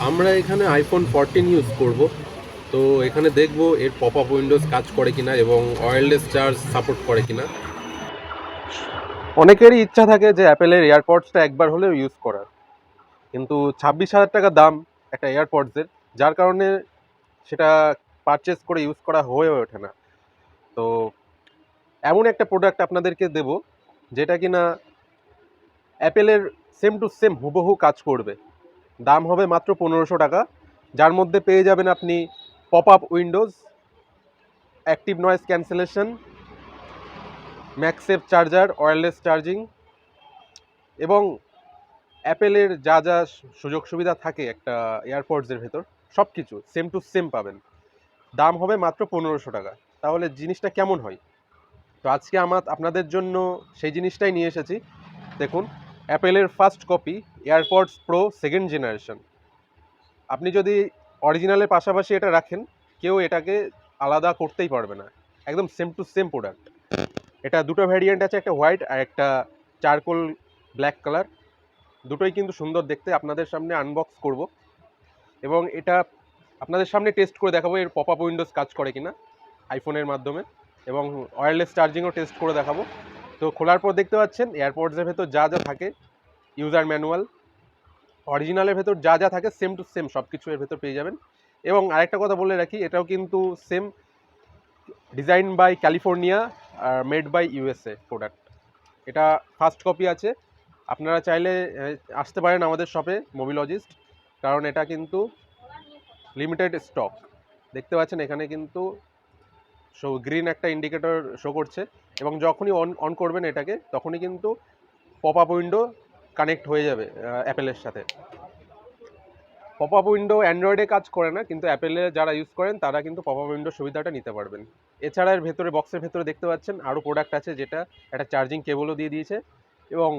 আমরা এখানে iPhone 14 use করব। তো এখানে দেখব এর পপ আপ উইন্ডোজ কাজ করে কিনা এবং ওয়্যারলেস চার্জ সাপোর্ট করে কিনা। অনেকেরই ইচ্ছা থাকে যে অ্যাপেলের এয়ারপডসটা একবার হলেও ইউজ করার, কিন্তু 26,000 টাকা দাম একটা এয়ারপডসের, যার কারণে সেটা পারচেস করে ইউজ করা হয়ে ওঠে না। তো এমন একটা প্রোডাক্ট আপনাদেরকে দেব যেটা কিনা অ্যাপেলের সেম টু সেম হুবহু কাজ করবে। দাম হবে মাত্র 1500 টাকা, যার মধ্যে পেয়ে যাবেন আপনি pop up windows, active noise cancellation, MagSafe charger, wireless charging এবং অ্যাপেলের যা যা সুযোগ সুবিধা থাকে একটা এয়ারপডসের ভেতর সব কিছু সেম টু সেম পাবেন। দাম হবে মাত্র 1500 টাকা। তাহলে জিনিসটা কেমন হয়? তো আজকে আপনাদের জন্য সেই জিনিসটাই নিয়ে এসেছি। দেখুন, অ্যাপেলের first copy AirPods Pro second generation. আপনি যদি অরিজিনালের পাশাপাশি এটা রাখেন, কেউ এটাকে আলাদা করতেই পারবে না, একদম সেম টু সেম প্রোডাক্ট। এটা দুটো ভ্যারিয়েন্ট আছে, একটা হোয়াইট আর একটা চারকোল ব্ল্যাক কালার। দুটোই কিন্তু সুন্দর দেখতে। আপনাদের সামনে আনবক্স করব এবং এটা আপনাদের সামনে টেস্ট করে দেখাবো এর পপ আপ উইন্ডোজ কাজ করে কিনা আইফোনের মাধ্যমে, এবং ওয়্যারলেস চার্জিংও টেস্ট করে দেখাবো। তো খোলার পর দেখতে পাচ্ছেন এয়ারপডসের ভেতর যা যা থাকে, ইউজার ম্যানুয়াল, অরিজিনালের ভেতর যা যা থাকে সেম টু সেম সব কিছু এর ভেতর পেয়ে যাবেন। এবং আরেকটা কথা বলে রাখি, এটাও কিন্তু সেম ডিজাইন বাই ক্যালিফোর্নিয়া আর মেড বাই ইউএসএ প্রোডাক্ট। এটা ফার্স্ট কপি আছে। আপনারা চাইলে আসতে পারেন আমাদের শপে মোবিলজিস্ট, কারণ এটা কিন্তু লিমিটেড স্টক। দেখতে পাচ্ছেন এখানে কিন্তু গ্রিন একটা ইন্ডিকেটর শো করছে, এবং যখনই অন করবেন এটাকে তখনই কিন্তু পপ আপ উইন্ডো কানেক্ট হয়ে যাবে অ্যাপেলের সাথে। পপ আপ উইন্ডো অ্যান্ড্রয়েডে কাজ করে না, কিন্তু অ্যাপেলে যারা ইউজ করেন তারা কিন্তু পপ আপ উইন্ডো সুবিধাটা নিতে পারবেন। এছাড়া এর ভেতরে বক্সের ভেতরে দেখতে পাচ্ছেন আরও প্রোডাক্ট আছে, যেটা একটা চার্জিং কেবলও দিয়ে দিয়েছে, এবং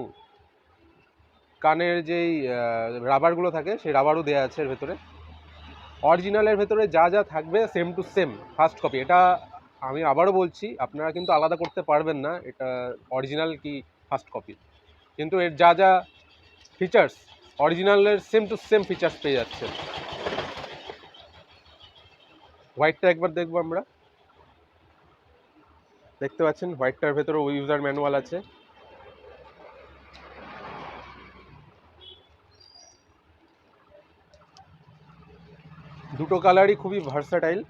কানের যেই রাবারগুলো থাকে সেই রাবারও দেওয়া আছে এর ভেতরে। অরিজিনালের ভেতরে যা যা থাকবে same to same first copy. এটা আমি আবারও বলছি, আপনারা কিন্তু আলাদা করতে পারবেন না এটা অরিজিনাল কি ফার্স্ট কপি, কিন্তু এর যা যা ফিচার্স অরিজিনালের সেম টু সেম ফিচার্স পেয়ে যাচ্ছে। হোয়াইটটা একবার দেখবো আমরা। দেখতে পাচ্ছেন হোয়াইটটার ভেতরে ইউজার ম্যানুয়াল আছে। দুটো কালারই খুবই ভার্সাটাইল।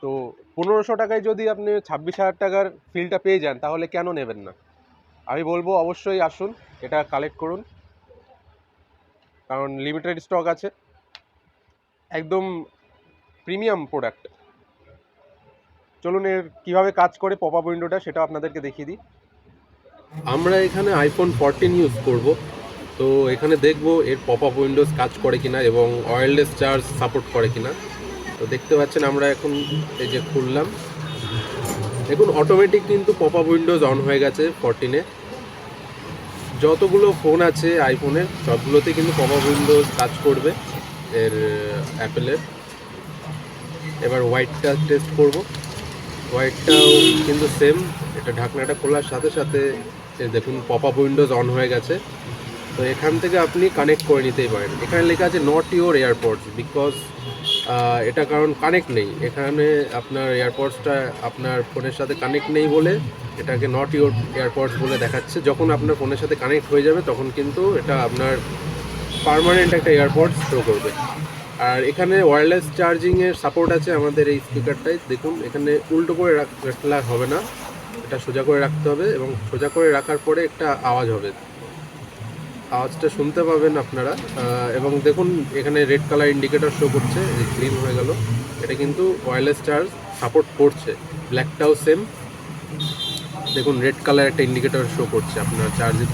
তো 1500 টাকায় যদি আপনি 26,000 টাকার ফিলটা পেয়ে যান, তাহলে কেন নেবেন না? আমি বলবো অবশ্যই আসুন, এটা কালেক্ট করুন, কারণ লিমিটেড স্টক আছে, একদম প্রিমিয়াম প্রোডাক্ট। চলুন এর কীভাবে কাজ করে পপ আপ উইন্ডোটা সেটা আপনাদেরকে দেখিয়ে দিই। আমরা এখানে আইফোন 14 ইউজ করব। তো এখানে দেখব এর পপ আপ উইন্ডোজ কাজ করে কিনা এবং ওয়্যারলেস চার্জ সাপোর্ট করে কিনা। তো দেখতে পাচ্ছেন আমরা এখন এই যে খুললাম, দেখুন অটোমেটিক কিন্তু পপ আপ উইন্ডোজ অন হয়ে গেছে 14-এ। যতগুলো ফোন আছে আইফোনের সবগুলোতে কিন্তু পপ আপ উইন্ডোজ কাজ করবে এর অ্যাপেলের। এবার হোয়াইটটা টেস্ট করব। হোয়াইটটাও কিন্তু সেম, এটা ঢাকনাটা খোলার সাথে সাথে দেখুন পপ আপ উইন্ডোজ অন হয়ে গেছে। তো এখান থেকে আপনি কানেক্ট করে নিতেই পারেন। এখানে লেখা আছে নট ইউর এয়ারপডস, বিকজ এটা কারণ কানেক্ট নেই এখানে, আপনার এয়ারপডসটা আপনার ফোনের সাথে কানেক্ট নেই বলে এটাকে নট ইউর এয়ারপডস বলে দেখাচ্ছে। যখন আপনার ফোনের সাথে কানেক্ট হয়ে যাবে তখন কিন্তু এটা আপনার পার্মানেন্ট একটা এয়ারপডস শো করবে। আর এখানে ওয়্যারলেস চার্জিংয়ের সাপোর্ট আছে আমাদের এই স্পিকারটায়। দেখুন এখানে উল্টো করে রাখলে হবে না, এটা সোজা করে রাখতে হবে, এবং সোজা করে রাখার পরে একটা আওয়াজ হবে, আওয়াজটা শুনতে পাবেন আপনারা। এবং দেখুন এখানে রেড কালার ইন্ডিকেটর শো করছে, গ্রিন হয়ে গেল, এটা কিন্তু ওয়্যারলেস চার্জ সাপোর্ট করছে। ব্ল্যাকটাও সেম, দেখুন রেড কালার একটা ইন্ডিকেটর শো করছে আপনার চার্জে